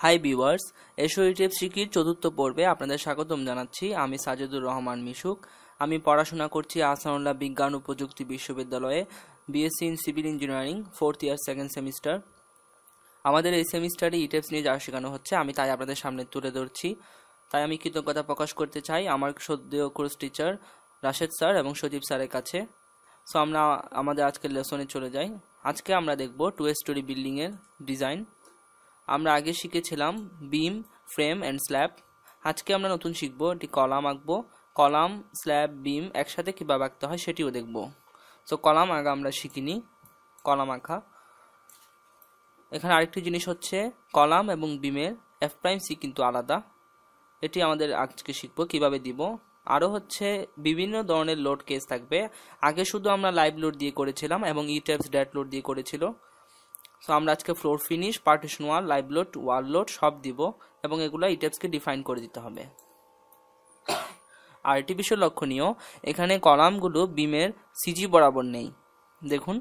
Hi viewers, এসো YouTube শিখির চতুর্থ পর্বে আপনাদের স্বাগতম জানাচ্ছি। আমি সাজেদুর রহমান মিশুক। আমি পড়াশোনা করছি আহসানুল্লাহ বিজ্ঞান ও প্রযুক্তি বিশ্ববিদ্যালয়ে, BSc in civil engineering, 4th year 2nd semester. আমাদের এই সেমিস্টারে ইটেপস নিয়ে যা শেখানো হচ্ছে আমি তাই আপনাদের সামনে তুলে ধরছি। তাই আমি কৃতজ্ঞতা প্রকাশ করতে চাই আমার শ্রদ্ধেয় কোর্স টিচার রাশেদ স্যার এবং সজীব স্যারের কাছে। সো আমরা আমাদের আজকের লেসনে চলে যাই। আজকে আমরা দেখব 2 স্টোরি বিল্ডিংয়ের ডিজাইন। আমরা আগে শিখেছিলাম বিম, ফ্রেম অ্যান্ড স্ল্যাব। আজকে আমরা নতুন শিখবো একটি কলাম আঁকবো। কলাম, স্ল্যাব, বিম একসাথে কীভাবে আঁকতে হয় সেটিও দেখব। সো কলাম আঁকা আমরা শিখিনি, কলাম আঁকা। এখানে আরেকটি জিনিস হচ্ছে কলাম এবং বিমের F'(C) কিন্তু আলাদা। এটি আমাদের আজকে শিখবো কিভাবে দিব। আরও হচ্ছে বিভিন্ন ধরনের লোড কেস থাকবে। আগে শুধু আমরা লাইভ লোড দিয়ে করেছিলাম এবং ইটেপস ড্যাট লোড দিয়ে করেছিল। সো আমরা আজকে ফ্লোর ফিনিশ, পার্টিশন ওয়াল, লাইভ লোড, ওয়াল লোড সব দিব এবং এগুলো ইটেপসকে ডিফাইন করে দিতে হবে। আর এটি বিষয় লক্ষণীয়, এখানে কলামগুলো বিমের সিজি বরাবর নেই। দেখুন,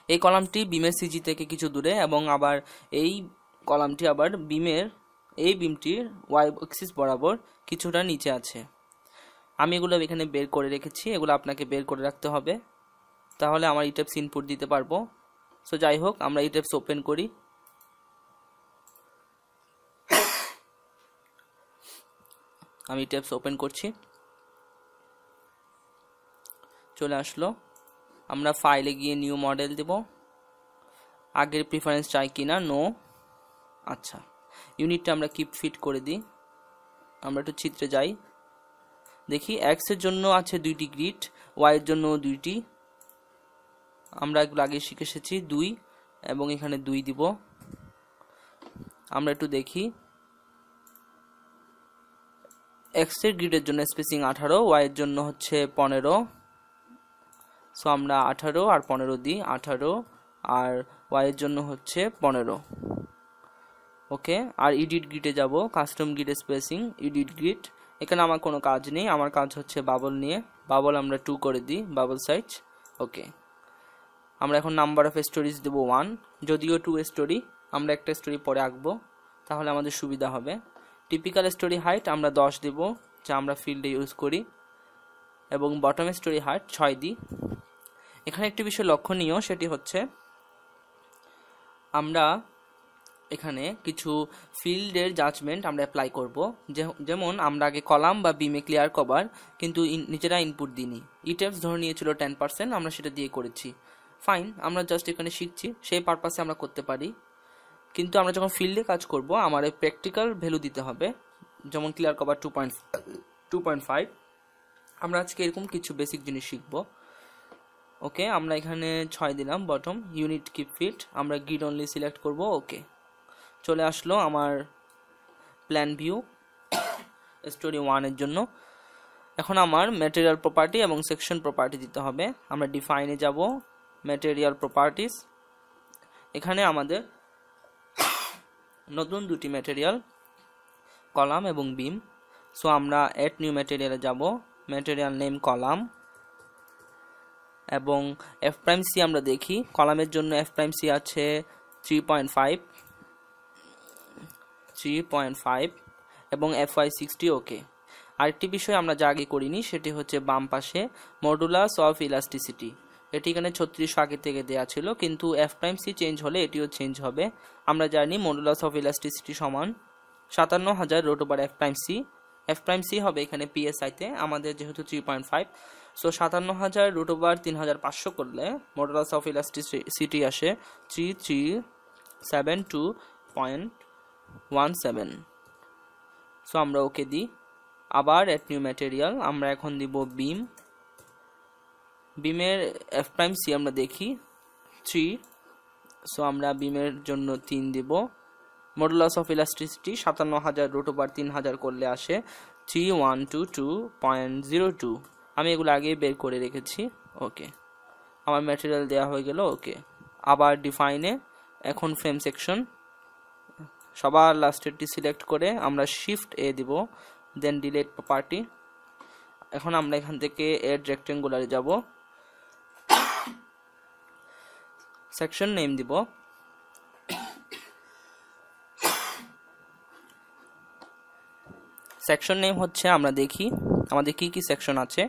এই কলামটি বিমের সিজি থেকে কিছু দূরে এবং আবার এই কলামটি আবার বিমটির ওয়াই অ্যাক্সিস বরাবর কিছুটা নিচে আছে। আমি এগুলো এখানে বের করে রেখেছি, এগুলো আপনাকে বের করে রাখতে হবে, তাহলে আমার ইটেপস ইনপুট দিতে পারবো। সো যাই হোক, আমরা ইটেপস ওপেন করি। আমি ইটেপস ওপেন করছি, চলে আসলো। আমরা ফাইলে গিয়ে নিউ মডেল দেব। আগের প্রিফারেন্স চাই কিনা, নো। আচ্ছা, ইউনিটটা আমরা কিপ ফিট করে দিই। আমরা একটু চিত্রে যাই, দেখি এক্স এর জন্য আছে 2টি গ্রিড, ওয়াই এর জন্য 2টি। আমরা এগুলো আগে শিখে এসেছি 2 এবং এখানে 2 দিব। আমরা একটু দেখি, এক্স এর গ্রিডের জন্য স্পেসিং 18, ওয়াই এর জন্য হচ্ছে 15। সো আমরা 18 আর 15 দিই, 18 আর ওয়াই এর জন্য হচ্ছে 15। ওকে, আর এডিট গ্রিডে যাব, custom grid spacing, edit grid. এখানে আমার কোনো কাজ নেই, আমার কাজ হচ্ছে বাবল নিয়ে। বাবল আমরা 2 করে দিই, বাবল সাইজ। ওকে, আমরা এখন নাম্বার অফ স্টোরিজ দেবো 1, যদিও 2 স্টোরি, আমরা একটা স্টোরি পরে আঁকবো তাহলে আমাদের সুবিধা হবে। টিপিক্যাল স্টোরি হাইট আমরা 10 দেব, যা আমরা ফিল্ডে ইউজ করি, এবং বটম স্টোরি হাইট 6 দিই। এখানে একটি বিষয় লক্ষণীয়, সেটি হচ্ছে আমরা এখানে কিছু ফিল্ডের জাজমেন্ট আমরা অ্যাপ্লাই করব। যেমন আমরা আগে কলাম বা বিমে ক্লিয়ার কভার কিন্তু নিজেরা ইনপুট দিইনি। ইটেপস ধরে নিয়েছিল 10%, আমরা সেটা দিয়ে করেছি। ফাইন, আমরা জাস্ট এখানে শিখছি, সেই পারপাসে আমরা করতে পারি। কিন্তু আমরা যখন ফিল্ডে কাজ করব আমার প্র্যাকটিক্যাল ভ্যালু দিতে হবে, যেমন ক্লিয়ার কভার 2.5। আমরা আজকে এরকম কিছু বেসিক জিনিস শিখব। ওকে, আমরা এখানে 6 দিলাম বটম, ইউনিট কিপ ফিট, আমরা গ্রিড অনলি সিলেক্ট করব। ওকে, চলে আসলো আমার প্ল্যান ভিউ স্টোরি 1 এর জন্য। এখন আমার ম্যাটেরিয়াল প্রপার্টি এবং সেকশন প্রপার্টি দিতে হবে। আমরা ডিফাইনে যাব, ম্যাটেরিয়াল প্রপার্টিস। এখানে আমাদের নতুন 2টি ম্যাটেরিয়াল, কলাম এবং বিম। সো আমরা এড নিউ ম্যাটেরিয়ালে যাব, ম্যাটেরিয়াল নেম কলাম, এবং F'(C) আমরা দেখি কলামের জন্য F'(C) আছে 3.5 এবং FY 60। ওকে, আরেকটি বিষয় আমরা যা আগে করিনি সেটি হচ্ছে বাম পাশে মডুলাস অফ ইলাস্টিসিটি। এটি এখানে 3600 আগে থেকে দেওয়া ছিল, কিন্তু F'(C) চেঞ্জ হলে এটিও চেঞ্জ হবে। আমরা জানি মডুলাস অফ ইলাস্টিসিটি সমান 57,000 √F'(C). F'(C) হবে এখানে PSI তে, আমাদের যেহেতু 3.5, সো 57,000 √3500 করলে মডুলাস অফ ইলাস্টিসিটি আসে 3372.17। সো আমরা ওকে দিই। আবার এড নিউ ম্যাটেরিয়াল, আমরা এখন দিব বিম। বিমের F'(C) আমরা দেখি 3, সো আমরা বিমের জন্য 3 দিব। মডুলাস অফ ইলাস্টিসিটি 57,000 √3000 করলে আসে 3122.02। আমি এগুলো আগে বের করে রেখেছি। ওকে, আমার ম্যাটেরিয়াল দেওয়া হয়ে গেল। ওকে, আবার ডিফাইনে এখন ফ্রেম সেকশন, সবার লাস্টেরটি সিলেক্ট করে আমরা শিফট A দিব, দেন ডিলিট প্রপার্টি। এখন আমরা এখান থেকে এড রেক্টেঙ্গুলারে যাব, সেকশন নেম দিব সেকশন নেম হচ্ছে, আমরা দেখি আমাদের কি কি সেকশন আছে।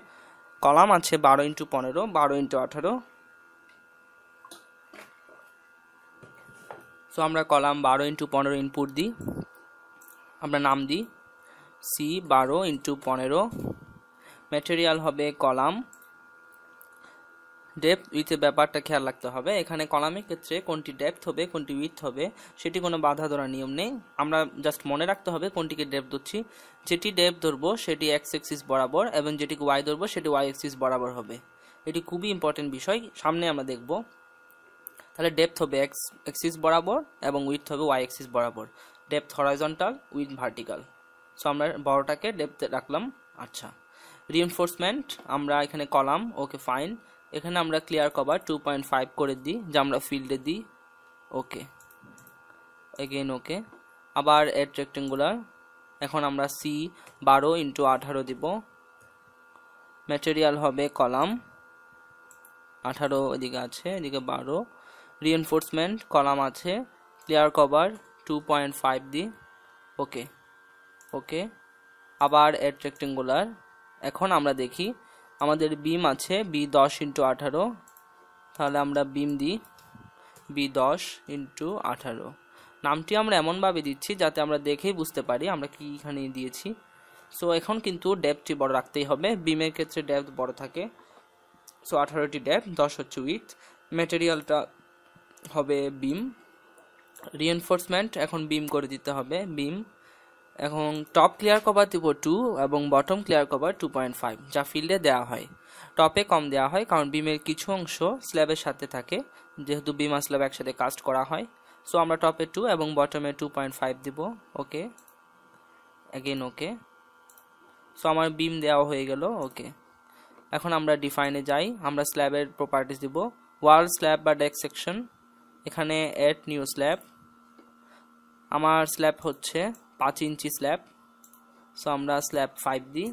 কলাম আছে 12x15, 12x18। সো আমরা কলাম 12x15 ইনপুট দিই, আমরা নাম দিই C12x15। ম্যাটেরিয়াল হবে কলাম। ডেপথ উইথের ব্যাপারটা খেয়াল রাখতে হবে, এখানে কলামের ক্ষেত্রে কোনটি ডেপথ হবে কোনটি উইথ হবে সেটি কোনো বাধা ধরার নিয়ম নেই, আমরা জাস্ট মনে রাখতে হবে কোনটিকে ডেপথ ধরছি। যেটি ডেপথ ধরবো সেটি এক্স অ্যাক্সিস বরাবর এবং যেটিকে ওয়াই ধরবো সেটি ওয়াই অ্যাক্সিস বরাবর হবে। এটি খুবই ইম্পর্টেন্ট বিষয়, সামনে আমরা দেখব। তাহলে ডেপথ হবে এক্স অ্যাক্সিস বরাবর এবং উইথ হবে ওয়াই অ্যাক্সিস বরাবর। Depth horizontal, with vertical. So আমরা বড়টাকে ডেপথ রাখলাম। আচ্ছা, রিইনফোর্সমেন্ট আমরা এখানে কলাম, ওকে ফাইন। এখানে আমরা ক্লিয়ার কভার 2.5 করে দিই, যা আমরা ফিল্ডে দিই। ওকে, এগেইন ওকে। আবার এড রেক্টেঙ্গুলার, এখন আমরা C12x18 দিব। ম্যাটেরিয়াল হবে কলাম, 18 এদিকে আছে, এদিকে 12। রিইনফোর্সমেন্ট কলাম আছে, ক্লিয়ার কভার 2.5 দিই। ওকে ওকে। আবার এড রেক্টেঙ্গুলার, এখন আমরা দেখি আমাদের বিম আছে B10x18, তাহলে আমরা বিম দিই B10x18। নামটি আমরা এমনভাবে দিচ্ছি যাতে আমরা দেখেই বুঝতে পারি আমরা কি এখানে দিয়েছি। সো এখন কিন্তু ডেপথটি বড় রাখতেই হবে, বিমের ক্ষেত্রে ডেপথ বড় থাকে। সো 18টি ডেপথ, 10 হচ্ছে উইথ। ম্যাটেরিয়ালটা হবে বিম। রিইনফোর্সমেন্ট এখন বিম করে দিতে হবে, বিম। এখন টপ ক্লিয়ার কভার দিব 2 এবং বটম ক্লিয়ার কভার 2.5, যা ফিল্ডে দেওয়া হয়। টপে কম দেওয়া হয় কারণ বিমের কিছু অংশ স্ল্যাবের সাথে থাকে, যেহেতু বিম আর স্ল্যাব একসাথে কাস্ট করা হয়। সো আমরা টপে 2 এবং বটমে 2.5 দিব। ওকে, অ্যাগেন ওকে। সো আমার বিম দেওয়া হয়ে গেল। ওকে, এখন আমরা ডিফাইনে যাই, আমরা স্ল্যাবের প্রপার্টিস দিব। ওয়াল স্ল্যাব বা ডেক সেকশন, এখানে এড নিউ স্ল্যাব। আমার স্ল্যাব হচ্ছে 5 ইঞ্চি স্ল্যাব, সো আমরা স্ল্যাব 5 দিই।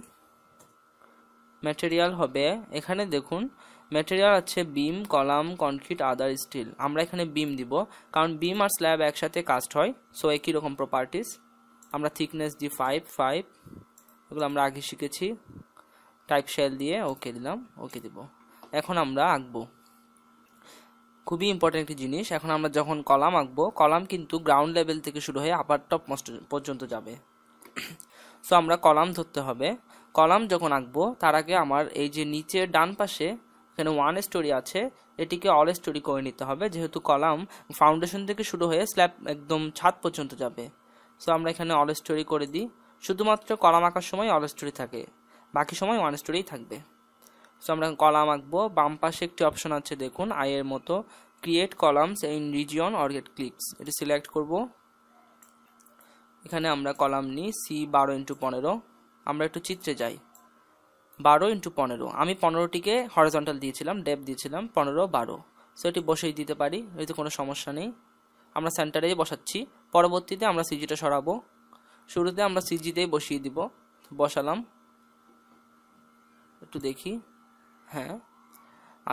ম্যাটেরিয়াল হবে, এখানে দেখুন ম্যাটেরিয়াল আছে বিম, কলাম, কনক্রিট, আদার স্টিল। আমরা এখানে বিম দিব কারণ বিম আর স্ল্যাব একসাথে কাস্ট হয়, সো একই রকম প্রপার্টিস। আমরা থিকনেস দিই 5, এগুলো আমরা আগে শিখেছি। টাইপ শেল দিয়ে ওকে দিলাম, ওকে দিব। এখন আমরা আঁকবো, খুবই ইম্পর্টেন্ট একটি জিনিস। এখন আমরা যখন কলাম আঁকবো, কলাম কিন্তু গ্রাউন্ড লেভেল থেকে শুরু হয়ে আপার টপ পর্যন্ত যাবে। সো আমরা কলাম ধরতে হবে। কলাম যখন আঁকবো তার আগে আমার এই যে নিচের ডান পাশে এখানে 1 স্টোরি আছে, এটিকে অল স্টোরি করে নিতে হবে, যেহেতু কলাম ফাউন্ডেশন থেকে শুরু হয়ে স্ল্যাব একদম ছাদ পর্যন্ত যাবে। সো আমরা এখানে অল স্টোরি করে দিই। শুধুমাত্র কলাম আঁকার সময় অল স্টোরি থাকে, বাকি সময় 1 স্টোরিই থাকবে। সো আমরা কলাম আঁকবো। বাম পাশে একটি অপশন আছে দেখুন আইয়ের মতো, create columns in region or get clicks, এটি সিলেক্ট করব। এখানে আমরা কলাম নিই C12x15। আমরা একটু চিত্রে যাই। 12x15, আমি 15টিকে হরিজন্টাল দিয়েছিলাম, ডেপথ দিয়েছিলাম 15, 12। সো এটি বসেই দিতে পারি, এতে কোনো সমস্যা নেই। আমরা সেন্টারেই বসাচ্ছি, পরবর্তীতে আমরা সিজিটা সরাবো। শুরুতে আমরা সিজিতেই বসিয়ে দিব, বসালাম। একটু দেখি, হ্যাঁ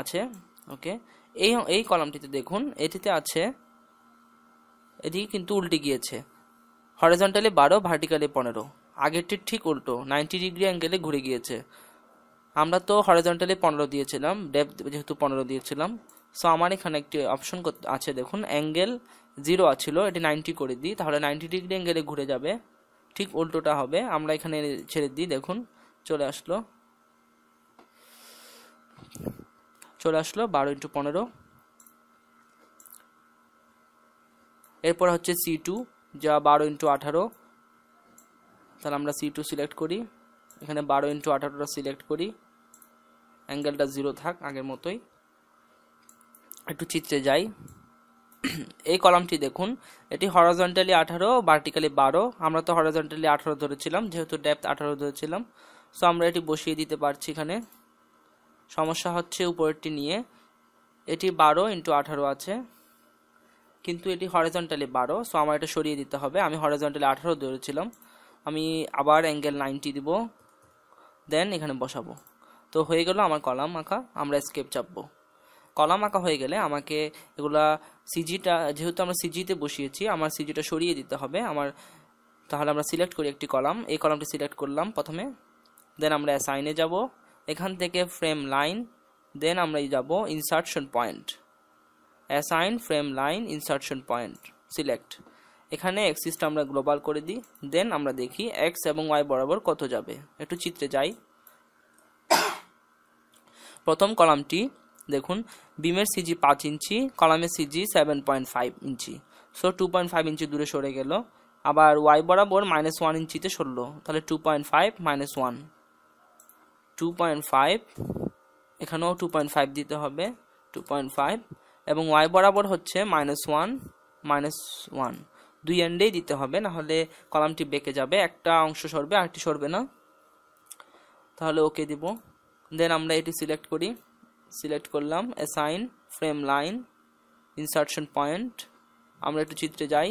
আছে। ওকে, এই কলামটিতে দেখুন, এটিতে আছে, এটি কিন্তু উল্টে গিয়েছে, হরিজন্টালি 12, ভার্টিক্যালি 15। আগেরটির ঠিক উল্টো, 90 ডিগ্রি অ্যাঙ্গেলে ঘুরে গিয়েছে। আমরা তো হরিজন্টালি 15 দিয়েছিলাম, ডেপথ যেহেতু 15 দিয়েছিলাম। সো আমার এখানে একটি অপশন আছে দেখুন, অ্যাঙ্গেল 0 ছিল, এটি 90 করে দিই, তাহলে 90 ডিগ্রি অ্যাঙ্গেলে ঘুরে যাবে, ঠিক উল্টোটা হবে। আমরা এখানে ছেড়ে দিই, দেখুন চলে আসলো 12x15। এরপর হচ্ছে C2, যা 12x18। তাহলে আমরা C2 সিলেক্ট করি, এখানে 12x18টা সিলেক্ট করি, অ্যাঙ্গেলটা 0 থাক আগের মতোই। একটু চিত্রে যাই। এই কলামটি দেখুন, এটি হরিজন্টালি 18, ভার্টিক্যালি 12। আমরা তো হরিজন্টালি 18 ধরেছিলাম, যেহেতু ডেপথ 18 ধরেছিলাম। সো আমরা এটি বসিয়ে দিতে পারছি। এখানে সমস্যা হচ্ছে উপরেরটি নিয়ে, এটি 12x18 আছে কিন্তু এটি হরিজন্টালি 12। সো আমার এটা সরিয়ে দিতে হবে, আমি হরিজন্টালি 18 ধরেছিলাম। আমি আবার অ্যাঙ্গেল 90 দিব, দেন এখানে বসাবো। তো হয়ে গেল আমার কলাম আঁকা। আমরা এসকেপ চাপবো। কলাম আঁকা হয়ে গেলে আমাকে এগুলা সিজিটা, যেহেতু আমরা সিজিতে বসিয়েছি, আমার সিজিটা সরিয়ে দিতে হবে। আমার তাহলে আমরা সিলেক্ট করি একটি কলাম, এই কলামটি সিলেক্ট করলাম প্রথমে, দেন আমরা অ্যাসাইনে যাব, এখান থেকে ফ্রেম লাইন, দেন আমরা যাব insertion point, assign frame line insertion point select. এখানে এক্সিসটা আমরা গ্লোবাল করে দিই, দেন আমরা দেখি এক্স এবং ওয়াই বরাবর কত যাবে। একটু চিত্রে যাই। প্রথম কলামটি দেখুন, বিমের সিজি 5 ইঞ্চি, কলামের সিজি 7.5 ইঞ্চি, সো 2.5 ইঞ্চি দূরে সরে গেল। আবার ওয়াই বরাবর -1 ইঞ্চিতে সরলো, তাহলে 2.5 - 1 2.5, এখানেও 2.5 দিতে হবে, 2.5, এবং ওয়াই বরাবর হচ্ছে -1 -1, দুই এন্ডেই দিতে হবে, না হলে কলামটি বেঁকে যাবে, একটা অংশ সরবে আরেকটি সরবে না। তাহলে ওকে দিব, দেন আমরা এটি সিলেক্ট করি, সিলেক্ট করলাম assign frame line insertion point. আমরা একটু চিত্রে যাই।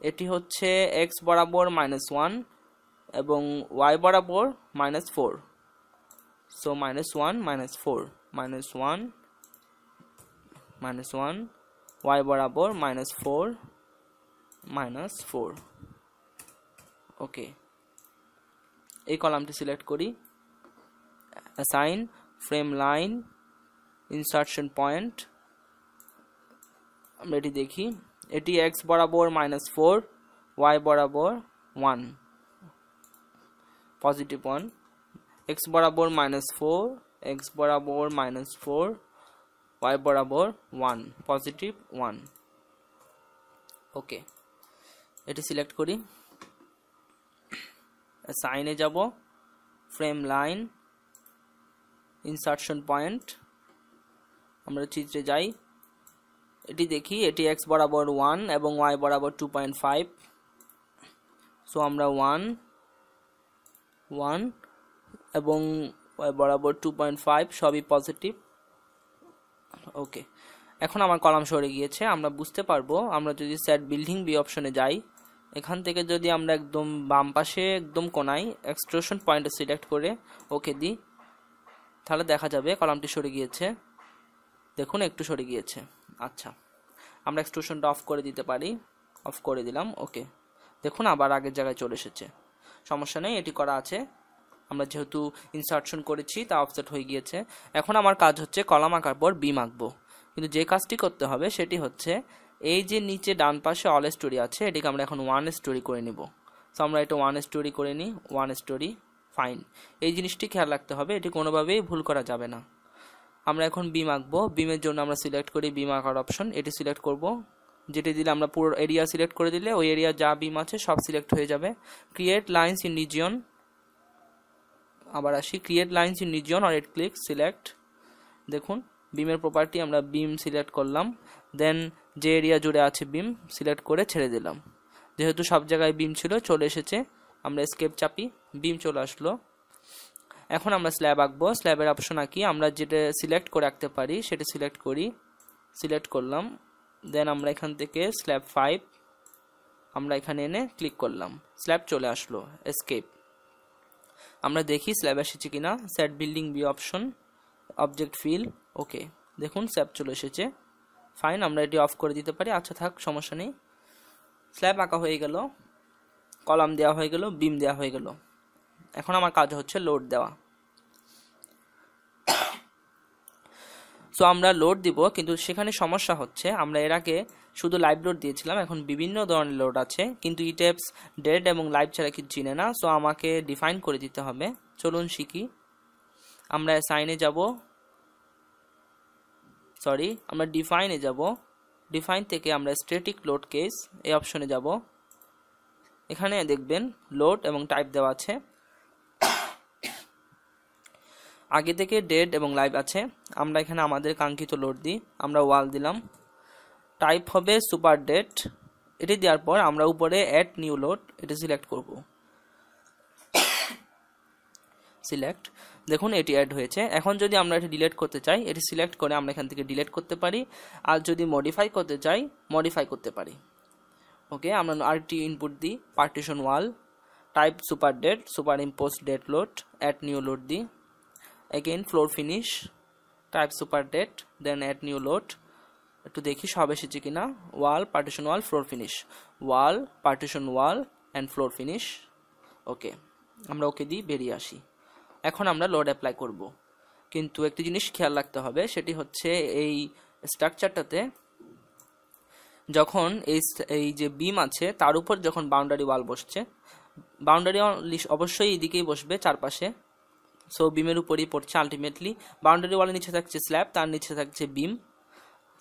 এটি হচ্ছে এক্স বরাবর -1 এবং ওয়াই বরাবর -4, সো -1 -4 -1 -1, ওয়াই বরাবর -4 -4। ওকে, এই কলামটি সিলেক্ট করি, assign frame line insertion point. আমরা এটি দেখি, এটি এক্স বরাবর -4, ওয়াই বরাবর 1, পজিটিভ 1, এক্স বরাবর -4, এক্স বরাবর -4, ওয়াই বরাবর 1, পজিটিভ 1। ওকে, এটি সিলেক্ট করি, সাইনে যাব, ফ্রেম লাইন ইনসার্শন পয়েন্ট। আমরা চিত্রে যাই, এটি দেখি, এটি এক্স বরাবর 1 এবং ওয়াই বরাবর 2.5, সো আমরা 1 1 এবং ওয়াই বরাবর 2.5 সবই পজিটিভ। ওকে, এখন আমার কলাম সরে গিয়েছে। আমরা বুঝতে পারবো, আমরা যদি সেট বিল্ডিং বি অপশনে যাই, এখান থেকে যদি আমরা একদম বাম পাশে একদম কোনায় এক্সট্রুশন পয়েন্টে সিলেক্ট করে ওকে দিই, তাহলে দেখা যাবে কলামটি সরে গিয়েছে। দেখুন একটু সরে গিয়েছে। আচ্ছা, আমরা এক্সট্রুশনটা অফ করে দিতে পারি, অফ করে দিলাম। ওকে, দেখুন আবার আগের জায়গায় চলে এসেছে, সমস্যা নেই, এটি করা আছে। আমরা যেহেতু ইনসার্শন করেছি তা অফসেট হয়ে গিয়েছে। এখন আমার কাজ হচ্ছে কলাম আঁকার পর বিম আঁকবো, কিন্তু যে কাজটি করতে হবে সেটি হচ্ছে এই যে নিচে ডান পাশে অল স্টোরি আছে, এটিকে আমরা এখন 1 স্টোরি করে নিব। সো আমরা এটা 1 স্টোরি করে নিই, 1 স্টোরি, ফাইন। এই জিনিসটি খেয়াল রাখতে হবে, এটি কোনোভাবেই ভুল করা যাবে না। আমরা এখন বিম আঁকবো, বিমের জন্য আমরা সিলেক্ট করি বিম আঁকার অপশন, এটি সিলেক্ট করব, যেটি দিলে আমরা পুরো এরিয়া সিলেক্ট করে দিলে ওই এরিয়া যা বিম আছে সব সিলেক্ট হয়ে যাবে। ক্রিয়েট লাইন্স ইন রিজিয়ন, আবার আসি, ক্রিয়েট লাইন্স ইন রিজিয়ন আর রাইট ক্লিক সিলেক্ট। দেখুন বিমের প্রপার্টি আমরা বিম সিলেক্ট করলাম, দেন যে এরিয়া জুড়ে আছে বিম সিলেক্ট করে ছেড়ে দিলাম। যেহেতু সব জায়গায় বিম ছিল চলে এসেছে, আমরা এসকেপ চাপি, বিম চলে আসলো। এখন আমরা স্ল্যাব আঁকবো, স্ল্যাবের অপশন আঁকি, আমরা যেটা সিলেক্ট করে আঁকতে পারি সেটা সিলেক্ট করি, সিলেক্ট করলাম, দেন আমরা এখান থেকে স্ল্যাব 5 আমরা এখানে এনে ক্লিক করলাম, স্ল্যাব চলে আসলো, এসকেপ। আমরা দেখি স্ল্যাব এসেছে কিনা, set building B option, object fill, okay, দেখুন স্ল্যাব চলে এসেছে, ফাইন। আমরা এটি অফ করে দিতে পারি, আচ্ছা থাক, সমস্যা নেই। স্ল্যাব আঁকা হয়ে গেল, কলাম দেওয়া হয়ে গেল, বিম দেওয়া হয়ে গেল। এখন আমার কাজ হচ্ছে লোড দেওয়া। সো আমরা লোড দিব, কিন্তু সেখানে সমস্যা হচ্ছে আমরা এর আগে শুধু লাইভ লোড দিয়েছিলাম, এখন বিভিন্ন ধরনের লোড আছে, কিন্তু ইটেপস ডেড এবং লাইভ ছাড়া কিছু চিনে না, সো আমাকে ডিফাইন করে দিতে হবে। চলুন শিখি। আমরা সাইনে যাব, সরি আমরা ডিফাইনে যাব, ডিফাইন থেকে আমরা স্ট্যাটিক লোড কেস এই অপশনে যাব। এখানে দেখবেন লোড এবং টাইপ দেওয়া আছে, আগে থেকে ডেড এবং লাইভ আছে। আমরা এখানে আমাদের কাঙ্ক্ষিত লোড দিই, আমরা ওয়াল দিলাম, টাইপ হবে সুপার ডেড। এটি দেওয়ার পর আমরা উপরে অ্যাড নিউ লোড এটি সিলেক্ট করব, সিলেক্ট, দেখুন এটি অ্যাড হয়েছে। এখন যদি আমরা এটি ডিলিট করতে চাই, এটি সিলেক্ট করে আমরা এখান থেকে ডিলিট করতে পারি, আর যদি মডিফাই করতে চাই মডিফাই করতে পারি। ওকে, আমরা আরেকটি ইনপুট দিই, partition wall, type super dead, superimpose dead load, add new load দিই, again floor finish, type super date, then add new load। একটু দেখি সব এসেছে কিনা, wall partition wall floor finish, wall partition wall and floor finish. Okay, আমরা okay দিই, বেরিয়ে আসি। এখন আমরা লোড অ্যাপ্লাই করব, কিন্তু একটি জিনিস খেয়াল রাখতে হবে, সেটি হচ্ছে এই স্ট্রাকচারটাতে যখন এই যে বিম আছে তার উপর যখন বাউন্ডারি ওয়াল বসছে, বাউন্ডারি অবশ্যই এইদিকেই বসবে চারপাশে, সো বিমের উপরই পড়ছে আলটিমেটলি। বাউন্ডারি ওয়ালের নিচে থাকছে স্ল্যাব, তার নিচে থাকছে বিম,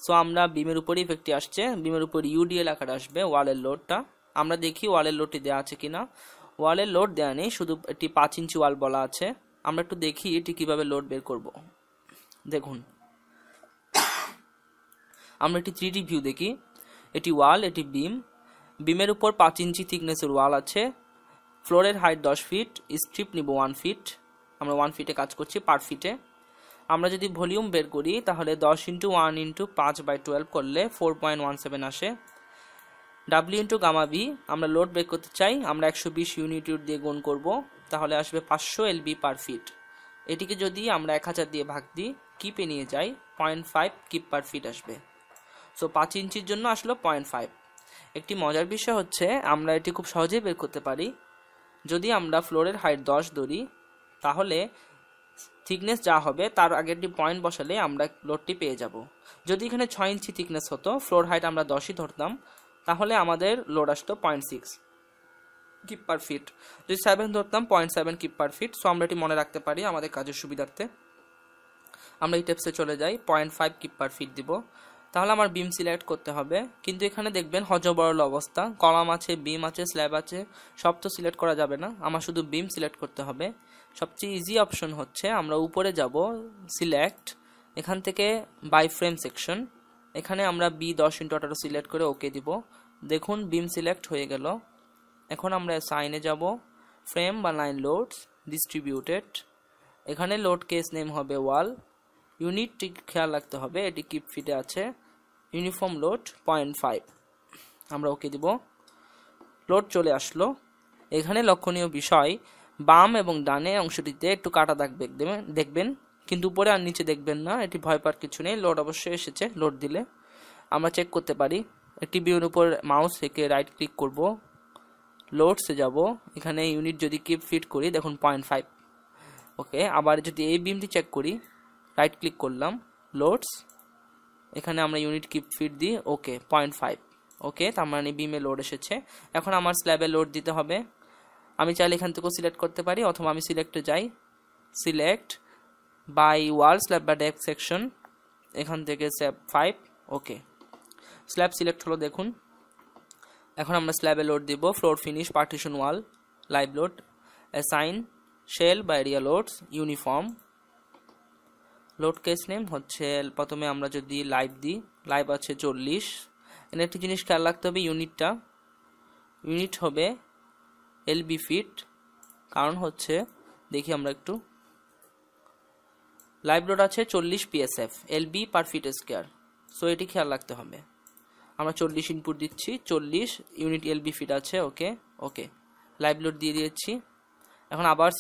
সো আমরা বিমের উপরই ইফেক্টটি আসছে, বিমের উপর ইউডিএল আকারে আসবে ওয়ালের লোডটা। আমরা দেখি ওয়ালের লোডটি দেওয়া আছে কিনা। ওয়ালের লোড দেওয়া নেই, শুধু একটি 5 ইঞ্চি ওয়াল বলা আছে। আমরা একটু দেখি এটি কিভাবে লোড বের করব। দেখুন, আমরা একটি 3D ভিউ দেখি। এটি ওয়াল, এটি বিম, বিমের উপর 5 ইঞ্চি থিকনেসের ওয়াল আছে, ফ্লোরের হাইট 10 ফিট, স্ট্রিপ নিব 1 ফিট, আমরা 1 ফিটে কাজ করছি পার ফিটে। আমরা যদি ভলিউম বের করি তাহলে 10 × 1 × 5/12 করলে 4.17 আসে। ডাব্লিউ ইন্টু গামা বি, আমরা লোড বের করতে চাই, আমরা 120 ইউনিট দিয়ে গুণ করব, তাহলে আসবে 500 LB পার ফিট। এটিকে যদি আমরা 1000 দিয়ে ভাগ দিই, কিপে নিয়ে যাই, 0.5 কিপ পার ফিট আসবে। সো 5 ইঞ্চির জন্য আসলো 0.5। একটি মজার বিষয় হচ্ছে আমরা এটি খুব সহজেই বের করতে পারি। যদি আমরা ফ্লোরের হাইট 10 ধরি, তাহলে থিকনেস যা হবে তার আগে একটি পয়েন্ট বসালে আমরা লোডটি পেয়ে যাব। যদি এখানে 6 ইঞ্চি থিকনেস হতো, ফ্লোর হাইট আমরা 10ই ধরতাম, তাহলে আমাদের লোড আসতো 0.6 কিপ পার ফিট। যদি 7 ধরতাম, 0.7 কিপ পার ফিট। সো আমরা এটি মনে রাখতে পারি আমাদের কাজের সুবিধার্থে। আমরা এই টেপসে চলে যাই, 0.5 কিপ পার ফিট দিব। তাহলে আমার বিম সিলেক্ট করতে হবে, কিন্তু এখানে দেখবেন হজবরল অবস্থা, কলাম আছে, বিম আছে, স্ল্যাব আছে, সব তো সিলেক্ট করা যাবে না, আমার শুধু বিম সিলেক্ট করতে হবে। সবচেয়ে ইজি অপশন হচ্ছে আমরা উপরে যাব, সিলেক্ট, এখান থেকে বাই ফ্রেম সেকশন, এখানে আমরা B10 × 18 সিলেক্ট করে ওকে দিব। দেখুন বিম সিলেক্ট হয়ে গেল। এখন আমরা সাইনে যাব, ফ্রেম বা লাইন লোডস, ডিস্ট্রিবিউটেড, এখানে লোড কেস নেম হবে ওয়াল, ইউনিটটি খেয়াল রাখতে হবে এটি কিপ ফিটে আছে, ইউনিফর্ম লোড 0.5, আমরা ওকে দিব। লোড চলে আসলো। এখানে লক্ষণীয় বিষয়, বাম এবং ডানে অংশটিতে একটু কাটা দাগ দেখবেন, কিন্তু উপরে আর নিচে দেখবেন না, এটি ভয় পাওয়ার কিছু নেই, লোড অবশ্যই এসেছে। লোড দিলে আমরা চেক করতে পারি, একটি বিমের উপর মাউস থেকে রাইট ক্লিক করব, লোডসে যাব, এখানে ইউনিট যদি কিপ ফিট করি দেখুন 0.5। ওকে, আবার যদি এই বিমটি চেক করি, রাইট ক্লিক করলাম, লোডস, এখানে আমরা ইউনিট কিপ ফিট দিই, ওকে 0.5। ওকে, তার মানে বিমে লোড এসেছে। এখন আমার স্ল্যাবে লোড দিতে হবে। আমি চাইলে এখান থেকেও সিলেক্ট করতে পারি, অথবা আমি সিলেক্টে যাই, সিলেক্ট বাই ওয়াল স্ল্যাব বা ডেক সেকশন, এখান থেকে স্ল্যাব 5। ওকে, স্ল্যাব সিলেক্ট হলো দেখুন। এখন আমরা স্ল্যাবে লোড দিব, ফ্লোর ফিনিশ, পার্টিশন ওয়াল, লাইভ লোড, অ্যাসাইন, শেল বা area loads, uniform. Load case name হচ্ছে, প্রথমে আমরা যদি লাইভ দিই, লাইভ আছে 40। এখানে একটি জিনিস খেয়াল রাখতে হবে, ইউনিট হবে LB ফিট, কারণ হচ্ছে দেখি আমরা একটু, লাইভ লোড আছে 40 PSF, LB পার ফিট স্কোয়ার, সো এটি খেয়াল রাখতে হবে। আমরা 40 ইনপুট দিচ্ছি, 40 ইউনিট LB ফিট আছে। ওকে, ওকে, লাইভ লোড দিয়ে দিয়েছি। এখন আবার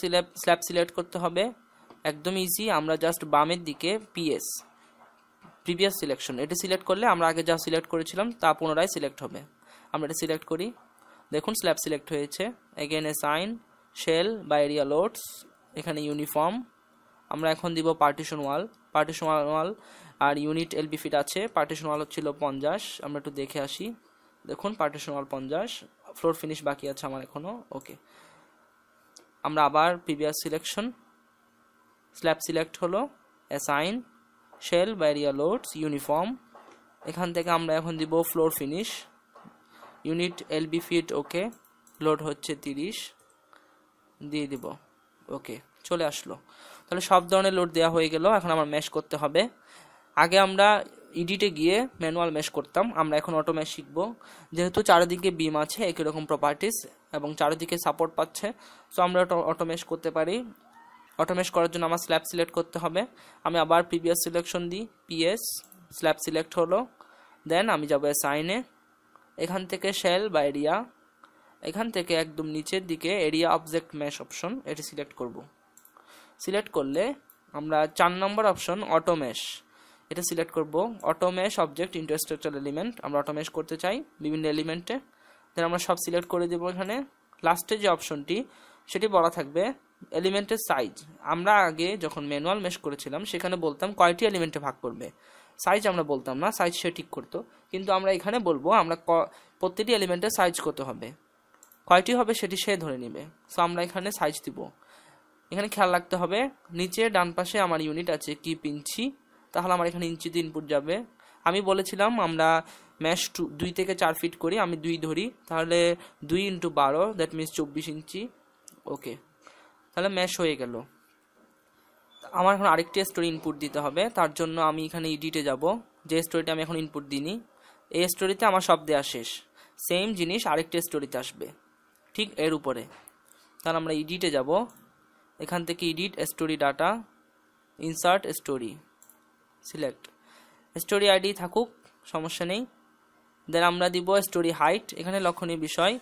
স্ল্যাব সিলেক্ট করতে হবে, একদম ইজি, আমরা জাস্ট বামের দিকে প্রিভিয়াস সিলেকশন, এটি সিলেক্ট করলে আমরা আগে যা সিলেক্ট করেছিলাম তা পুনরায় সিলেক্ট হবে। আমরা এটা সিলেক্ট করি, দেখুন স্ল্যাব সিলেক্ট হয়েছে। এগেন অ্যাসাইন, শেল বা এরিয়া লোডস, এখানে ইউনিফর্ম। আমরা এখন দিব পার্টিশন ওয়াল, আর ইউনিট LB ফিট আছে, পার্টিশন ওয়াল হচ্ছিল 50। আমরা একটু দেখে আসি, দেখুন পার্টিশন ওয়াল 50, ফ্লোর ফিনিশ বাকি আছে আমার এখনো। ওকে, আমরা আবার প্রিভিয়াস সিলেকশন, স্ল্যাব সিলেক্ট হলো, অ্যাসাইন, শেল বা এরিয়া লোডস, ইউনিফর্ম, এখান থেকে আমরা এখন দিব floor finish, unit LB feet. Okay, load হচ্ছে 30, দিয়ে দিব। ওকে, চলে আসলো। তাহলে সব ধরনের লোড দেওয়া হয়ে গেল। এখন আমার মেশ করতে হবে। আগে আমরা এডিটে গিয়ে ম্যানুয়াল মেশ করতাম, আমরা এখন অটো মেশ শিখবো। যেহেতু চারিদিকে বিম আছে একই রকম প্রপার্টিস এবং চারিদিকে সাপোর্ট পাচ্ছে, সো আমরা অটো মেশ করতে পারি। অটো মেশ করার জন্য আমার স্ল্যাব সিলেক্ট করতে হবে। আমি আবার প্রিভিয়াস সিলেকশন দিই, PS, স্ল্যাব সিলেক্ট হলো, দেন আমি যাবো সাইনে, এখান থেকে শেল বা এরিয়া, এখান থেকে একদম নিচের দিকে এরিয়া অবজেক্ট মেশ অপশন, এটি সিলেক্ট করব। সিলেক্ট করলে আমরা 4 নম্বর অপশন অটো মেশ, এটা সিলেক্ট করব। Auto mesh object inter structure element, আমরা অটো মেশ করতে চাই বিভিন্ন এলিমেন্টে, দেন আমরা সব সিলেক্ট করে দেবো এখানে, লাস্টে যে অপশনটি সেটি বলা থাকবে এলিমেন্টের সাইজ। আমরা আগে যখন ম্যানুয়াল মেশ করেছিলাম সেখানে বলতাম কয়টি এলিমেন্টে ভাগ করবে, সাইজ আমরা বলতাম না, সাইজ সে ঠিক করতো। কিন্তু আমরা এখানে বলবো আমরা প্রতিটি এলিমেন্টের সাইজ কত হবে, কয়টি হবে সেটি সে ধরে নেবে। সো আমরা এখানে সাইজ দিব। এখানে খেয়াল রাখতে হবে নিচে ডান পাশে আমার ইউনিট আছে কিপ ইঞ্চি, তাহলে আমার এখানে ইঞ্চিতে ইনপুট যাবে। আমি বলেছিলাম আমরা ম্যাশ 2 থেকে 4 ফিট করি, আমি 2 ধরি, তাহলে 2 × 12 দ্যাট মিনস 24 ইঞ্চি। ওকে, তাহলে ম্যাশ হয়ে গেল। আমার এখন আরেকটি স্টোরি ইনপুট দিতে হবে, তার জন্য আমি এখানে এডিটে যাব। যে স্টোরিটা আমি এখন ইনপুট দিইনি, এই স্টোরিতে আমার সব দেওয়া শেষ। সেম জিনিস আরেকটি স্টোরিতে আসবে ঠিক এর উপরে। তাহলে আমরা এডিটে যাব, এখান থেকে edit story data, insert story, select story ID থাকুক, সমস্যা নেই। দেন আমরা দিব স্টোরি হাইট। এখানে লক্ষণীয় বিষয়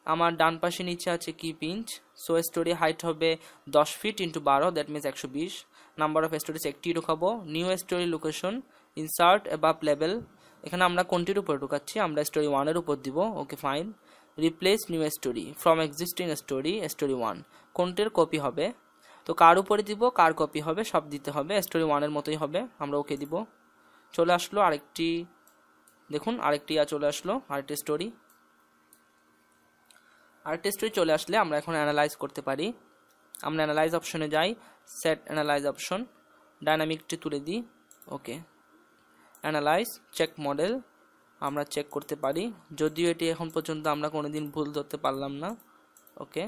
আমার ডান পাশে নিচে আছে kip inch, so story height হবে 10 feet × 12 that means 120। Number of stories একটি ঢুকাবো। New story location, insert above level, এখানে আমরা কোনটির উপর ঢুকাচ্ছি, আমরা স্টোরি 1 এর উপর দিব। Okay fine. Replace new story from existing story, story 1 কোনটির কপি হবে, তো কার উপরে দিব, কার কপি হবে সব দিতে হবে, স্টোরি 1 এর মতোই হবে, আমরা ওকে দিব। চলে আসলো আরেকটি, দেখুন আরেকটি চলে আসলো, আরেকটি স্টোরি চলে আসলে আমরা এখন অ্যানালাইজ করতে পারি। আমরা অ্যানালাইজ অপশনে যাই, সেট অ্যানালাইজ অপশন, ডাইনামিকটি তুলে দিই। ওকে, অ্যানালাইজ চেক মডেল আমরা চেক করতে পারি, যদিও এটি এখন পর্যন্ত আমরা কোনোদিন ভুল ধরতে পারলাম না। ওকে,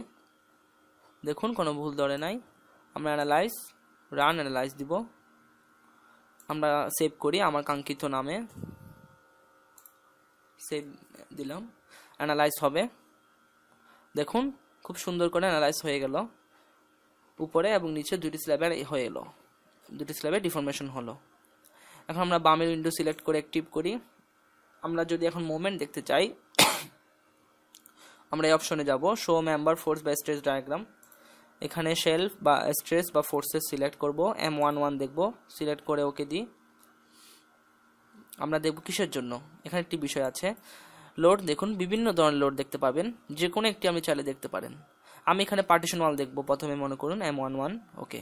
দেখুন কোনো ভুল ধরে নাই। আমরা অ্যানালাইজ রান অ্যানালাইজ দিব, আমরা সেভ করি আমার কাঙ্ক্ষিত নামে, সেভ দিলাম, অ্যানালাইজ হবে। দেখুন খুব সুন্দর করে অ্যানালাইজ হয়ে গেল, উপরে এবং নিচে দুটি স্ল্যাবে হয়ে এলো, দুটি স্ল্যাবে ডিফরমেশন হলো। এখন আমরা বামের উইন্ডো সিলেক্ট করে অ্যাক্টিভ করি। আমরা যদি এখন মুভমেন্ট দেখতে চাই, আমরা এই অপশনে যাব, শো মেম্বার ফোর্স বা স্ট্রেস ডায়াগ্রাম। এখানে শেলফ বা স্ট্রেস বা ফোর্সেস সিলেক্ট করব, M11 দেখব, সিলেক্ট করে ওকে দিই। আমরা দেখব কিসের জন্য, এখানে একটি বিষয় আছে লোড। দেখুন বিভিন্ন ধরনের লোড দেখতে পাবেন, যে কোনো একটি আপনি চাইলে দেখতে পারেন। আমি এখানে পার্টিশন ওয়াল দেখব প্রথমে, মনে করুন M11। ওকে,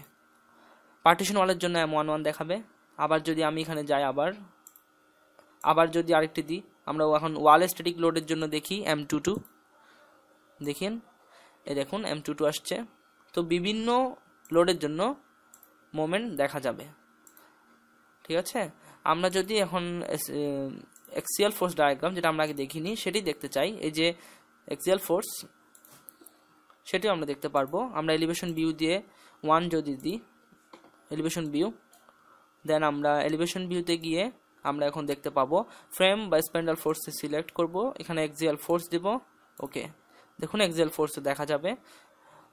পার্টিশন ওয়ালের জন্য M11 দেখাবে। আবার যদি আমি এখানে যাই, আবার যদি আরেকটি দিই, আমরা এখন ওয়াল স্ট্যাটিক লোডের জন্য দেখি M22, দেখেন এই দেখুন M22 আসছে। তো বিভিন্ন লোডের জন্য মোমেন্ট দেখা যাবে, ঠিক আছে। আমরা যদি এখন এক্সিয়াল ফোর্স ডায়াগ্রাম, যেটা আমরা আগে দেখিনি, সেটি দেখতে চাই, এই যে এক্সিয়াল ফোর্স, সেটিও আমরা দেখতে পারবো। আমরা এলিভেশন ভিউ দিয়ে 1 যদি দিই, এলিভেশন ভিউ, দেন আমরা এলিভেশন ভিউতে গিয়ে আমরা এখন দেখতে পাবো ফ্রেম বা স্প্যান্ডাল ফোর্সে সিলেক্ট করব, এখানে এক্সিয়াল ফোর্স দিব। ওকে, দেখুন এক্সিয়াল ফোর্সে দেখা যাবে।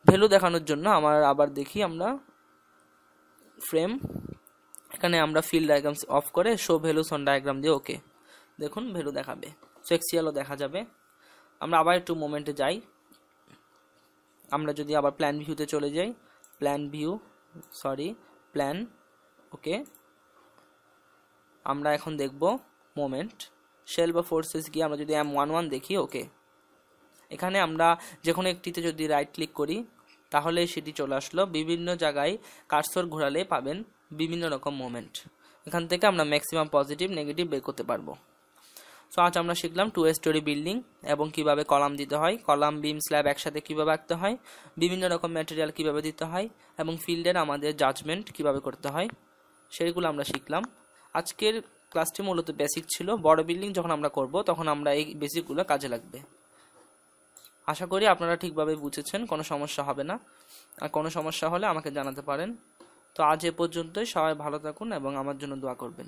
ভ্যালু দেখানোর জন্য আবার দেখি আমরা ফ্রেম, এখানে আমরা ফিল্ড ডায়াগ্রাম অফ করে শো ভ্যালুস অন ডায়াগ্রাম দিয়ে ওকে, দেখুন ভ্যালু দেখাবে, সো এক্সিয়ালও দেখা যাবে। আমরা আবার একটু মোমেন্টে যাই, আমরা যদি আবার প্ল্যান ভিউতে চলে যাই, প্ল্যান, ওকে, আমরা এখন দেখব মোমেন্ট শেল বা ফোর্সেস গিয়ে আমরা যদি M11 দেখি। ওকে, এখানে আমরা যে কোনো একটিতে যদি রাইট ক্লিক করি তাহলে সেটি চলে আসলো। বিভিন্ন জায়গায় কার্সর ঘোরালে পাবেন বিভিন্ন রকম মোমেন্ট, এখান থেকে আমরা ম্যাক্সিমাম পজিটিভ নেগেটিভ বের করতে পারবো। সো আজ আমরা শিখলাম 2 স্টোরি বিল্ডিং এবং কিভাবে কলাম দিতে হয়, কলাম বিম স্ল্যাব একসাথে কিভাবে আঁকতে হয়, বিভিন্ন রকম ম্যাটেরিয়াল কিভাবে দিতে হয় এবং ফিল্ডের আমাদের জাজমেন্ট কিভাবে করতে হয়, সেগুলো আমরা শিখলাম। আজকের ক্লাসটি মূলত বেসিক ছিল, বড় বিল্ডিং যখন আমরা করব তখন আমরা এই বেসিকগুলো কাজে লাগবে। আশা করি আপনারা ঠিকভাবে বুঝেছেন, কোনো সমস্যা হবে না। আর কোনো সমস্যা হলে আমাকে জানাতে পারেন। তো আজ এ পর্যন্তই, সবাই ভালো থাকুন এবং আমার জন্য দোয়া করবেন।